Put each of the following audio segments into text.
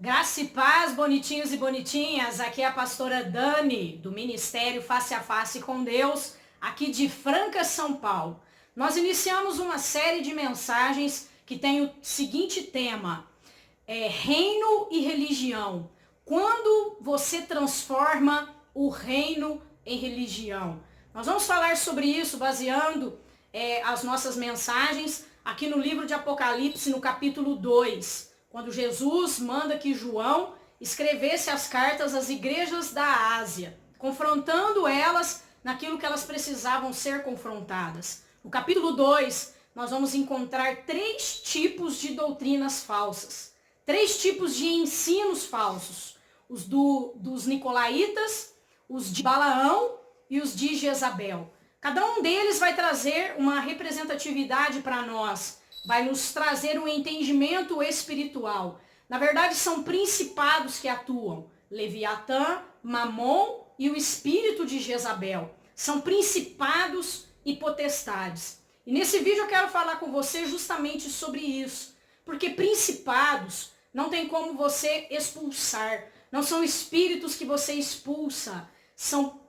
Graça e paz, bonitinhos e bonitinhas. Aqui é a pastora Dani, do Ministério Face a Face com Deus, aqui de Franca, São Paulo. Nós iniciamos uma série de mensagens que tem o seguinte tema: reino e religião. Quando você transforma o reino em religião. Nós vamos falar sobre isso baseando as nossas mensagens aqui no livro de Apocalipse, no capítulo 2. Quando Jesus manda que João escrevesse as cartas às igrejas da Ásia, confrontando elas naquilo que elas precisavam ser confrontadas. No capítulo 2, nós vamos encontrar 3 tipos de doutrinas falsas, 3 tipos de ensinos falsos: os dos nicolaítas, os de Balaão e os de Jezabel. Cada um deles vai trazer uma representatividade para nós, vai nos trazer um entendimento espiritual. Na verdade, são principados que atuam: Leviatã, Mamon e o espírito de Jezabel. São principados e potestades. E nesse vídeo eu quero falar com você justamente sobre isso, porque principados não tem como você expulsar, não são espíritos que você expulsa, são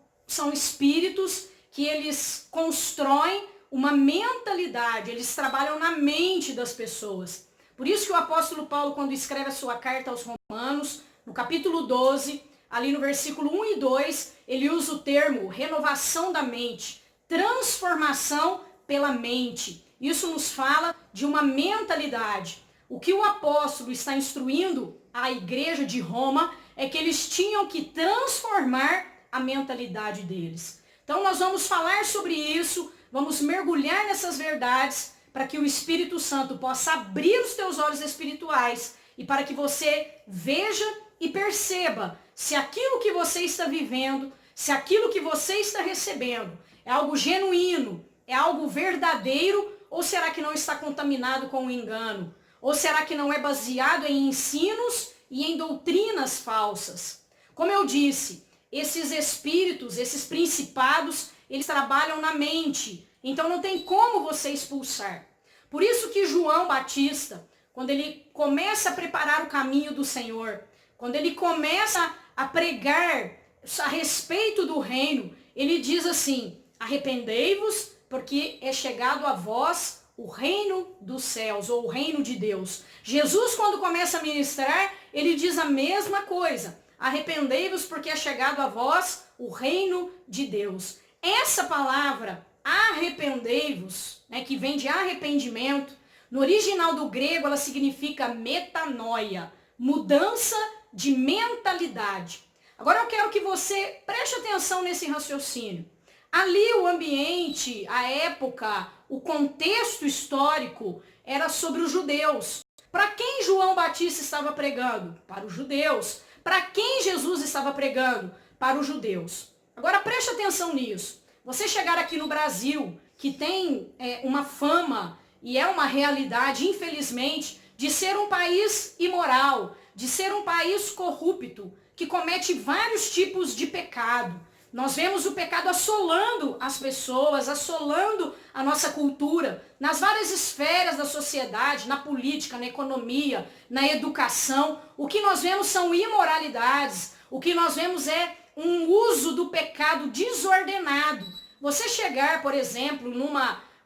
espíritos que eles constroem uma mentalidade, eles trabalham na mente das pessoas. Por isso que o apóstolo Paulo, quando escreve a sua carta aos Romanos, no capítulo 12, ali no versículo 1 e 2, ele usa o termo renovação da mente, transformação pela mente. Isso nos fala de uma mentalidade. O que o apóstolo está instruindo à igreja de Roma é que eles tinham que transformar a mentalidade deles. Então nós vamos falar sobre isso, vamos mergulhar nessas verdades para que o Espírito Santo possa abrir os teus olhos espirituais e para que você veja e perceba se aquilo que você está vivendo, se aquilo que você está recebendo é algo genuíno, é algo verdadeiro, ou será que não está contaminado com o engano? Ou será que não é baseado em ensinos e em doutrinas falsas? Como eu disse, esses espíritos, esses principados, eles trabalham na mente. Então não tem como você expulsar. Por isso que João Batista, quando ele começa a preparar o caminho do Senhor, quando ele começa a pregar a respeito do reino, ele diz assim: arrependei-vos, porque é chegado a vós o reino dos céus, ou o reino de Deus. Jesus, quando começa a ministrar, ele diz a mesma coisa: arrependei-vos, porque é chegado a vós o reino de Deus. Essa palavra, arrependei-vos, que vem de arrependimento, no original do grego ela significa metanoia, mudança de mentalidade. Agora eu quero que você preste atenção nesse raciocínio. Ali o ambiente, a época, o contexto histórico era sobre os judeus. Para quem João Batista estava pregando? Para os judeus. Para quem Jesus estava pregando? Para os judeus. Agora preste atenção nisso. Você chegar aqui no Brasil, que tem uma fama e é uma realidade, infelizmente, de ser um país imoral, de ser um país corrupto, que comete vários tipos de pecado. Nós vemos o pecado assolando as pessoas, assolando a nossa cultura, nas várias esferas da sociedade, na política, na economia, na educação. O que nós vemos são imoralidades, o que nós vemos é um uso do pecado desordenado. Você chegar, por exemplo,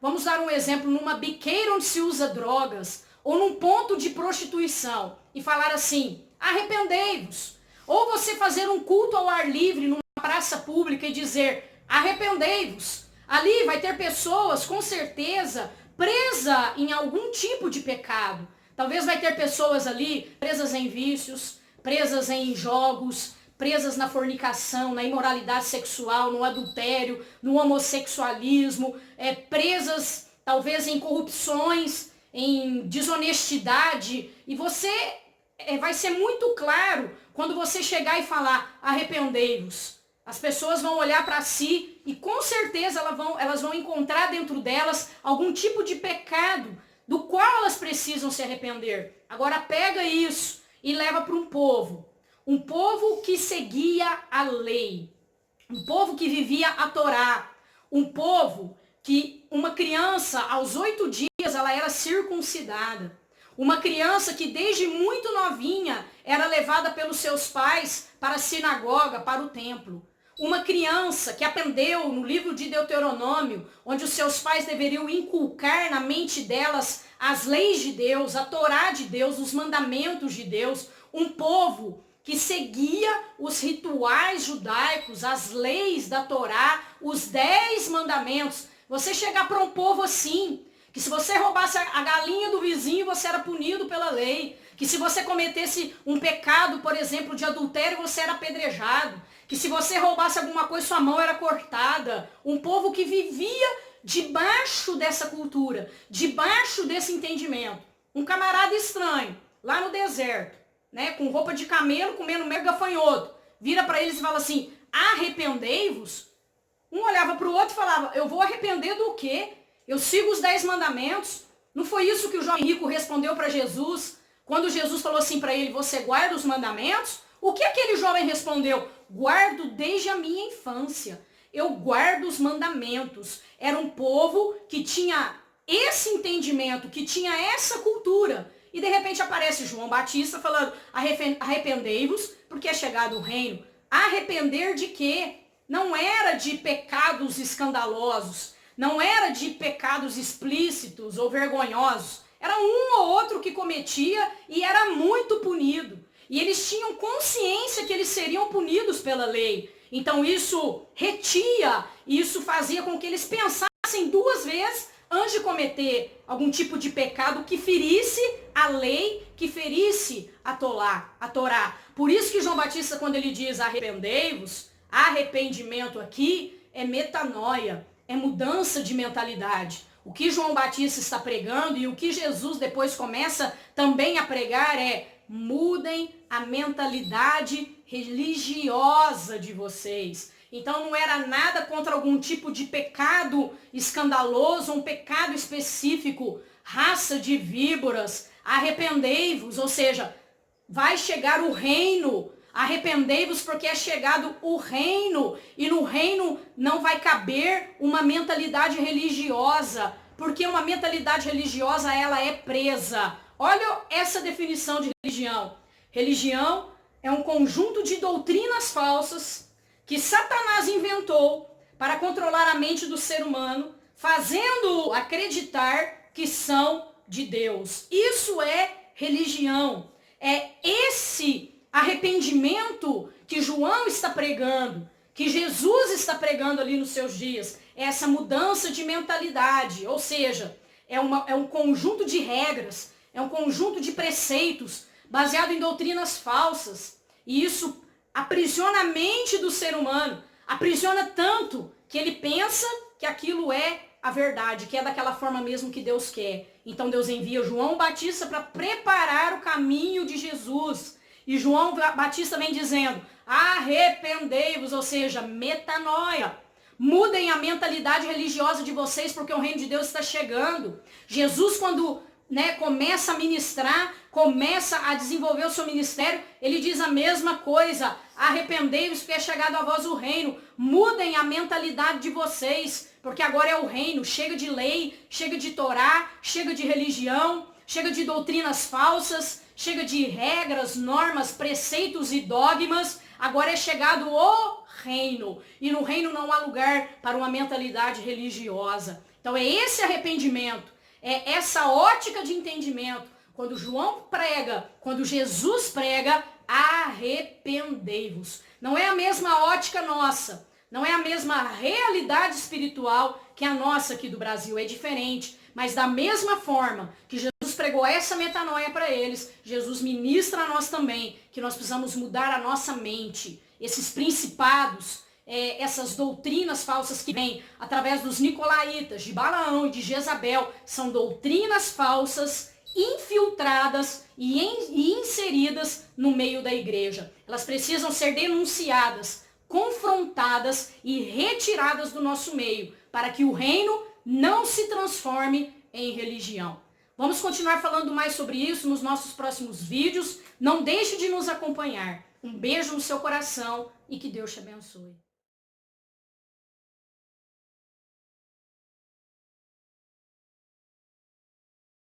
vamos dar um exemplo, numa biqueira onde se usa drogas, ou num ponto de prostituição, e falar assim: arrependei-vos. Ou você fazer um culto ao ar livre, numa praça pública, e dizer: arrependei-vos. Ali vai ter pessoas, com certeza, presas em algum tipo de pecado. Talvez vai ter pessoas ali presas em vícios, presas em jogos, presas na fornicação, na imoralidade sexual, no adultério, no homossexualismo, presas talvez em corrupções, em desonestidade. E você vai ser muito claro quando você chegar e falar: arrependei-vos. As pessoas vão olhar para si e com certeza elas vão encontrar dentro delas algum tipo de pecado do qual elas precisam se arrepender. Agora pega isso e leva para um povo que seguia a lei, um povo que vivia a Torá, um povo que uma criança aos 8 dias ela era circuncidada, Uma criança que desde muito novinha era levada pelos seus pais para a sinagoga, para o templo. Uma criança que aprendeu no livro de Deuteronômio, onde os seus pais deveriam inculcar na mente delas as leis de Deus, a Torá de Deus, os mandamentos de Deus. Um povo que seguia os rituais judaicos, as leis da Torá, os 10 mandamentos. Você chegar para um povo assim, que se você roubasse a galinha do vizinho, você era punido pela lei. Que se você cometesse um pecado, por exemplo, de adultério, você era apedrejado. Que se você roubasse alguma coisa, sua mão era cortada. Um povo que vivia debaixo dessa cultura, debaixo desse entendimento. Um camarada estranho, lá no deserto, né, com roupa de camelo, comendo meio gafanhoto, vira para eles e fala assim, arrependei-vos. Um olhava para o outro e falava, eu vou arrepender do quê? Eu sigo os 10 mandamentos. Não foi isso que o jovem rico respondeu para Jesus? Quando Jesus falou assim para ele, você guarda os mandamentos? O que aquele jovem respondeu? Guardo desde a minha infância. Eu guardo os mandamentos. Era um povo que tinha esse entendimento, que tinha essa cultura. E de repente aparece João Batista falando, arrependei-vos, porque é chegado o reino. Arrepender de quê? Não era de pecados escandalosos. Não era de pecados explícitos ou vergonhosos. Era um ou outro que cometia e era muito punido. E eles tinham consciência que eles seriam punidos pela lei. Então isso retia, isso fazia com que eles pensassem 2 vezes antes de cometer algum tipo de pecado que ferisse a lei, que ferisse a Torá. Por isso que João Batista, quando ele diz arrependei-vos, arrependimento aqui é metanoia. É mudança de mentalidade. O que João Batista está pregando e o que Jesus depois começa também a pregar é mudem a mentalidade religiosa de vocês. Então não era nada contra algum tipo de pecado escandaloso, um pecado específico, raça de víboras, arrependei-vos, ou seja, vai chegar o reino. Arrependei-vos porque é chegado o reino, e no reino não vai caber uma mentalidade religiosa, porque uma mentalidade religiosa ela é presa. Olha essa definição de religião. Religião é um conjunto de doutrinas falsas que Satanás inventou para controlar a mente do ser humano, fazendo-o acreditar que são de Deus. Isso é religião. É esse arrependimento que João está pregando, que Jesus está pregando ali nos seus dias, é essa mudança de mentalidade, ou seja, é um conjunto de regras, é um conjunto de preceitos baseado em doutrinas falsas, e isso aprisiona a mente do ser humano, aprisiona tanto que ele pensa que aquilo é a verdade, que é daquela forma mesmo que Deus quer. Então Deus envia João Batista para preparar o caminho de Jesus. E João Batista vem dizendo, arrependei-vos, ou seja, metanoia. Mudem a mentalidade religiosa de vocês, porque o reino de Deus está chegando. Jesus, quando começa a ministrar, começa a desenvolver o seu ministério, ele diz a mesma coisa. Arrependei-vos, porque é chegado a vós o reino. Mudem a mentalidade de vocês, porque agora é o reino. Chega de lei, chega de Torá, chega de religião, chega de doutrinas falsas, chega de regras, normas, preceitos e dogmas. Agora é chegado o reino. E no reino não há lugar para uma mentalidade religiosa. Então é esse arrependimento, é essa ótica de entendimento. Quando João prega, quando Jesus prega, arrependei-vos. Não é a mesma ótica nossa. Não é a mesma realidade espiritual que a nossa aqui do Brasil. É diferente. Mas da mesma forma que Jesus pregou essa metanoia para eles, Jesus ministra a nós também, que nós precisamos mudar a nossa mente. Esses principados, essas doutrinas falsas que vêm através dos nicolaítas, de Balaão e de Jezabel, são doutrinas falsas, infiltradas e inseridas no meio da igreja. Elas precisam ser denunciadas, confrontadas e retiradas do nosso meio, para que o reino não se transforme em religião. Vamos continuar falando mais sobre isso nos nossos próximos vídeos. Não deixe de nos acompanhar. Um beijo no seu coração e que Deus te abençoe.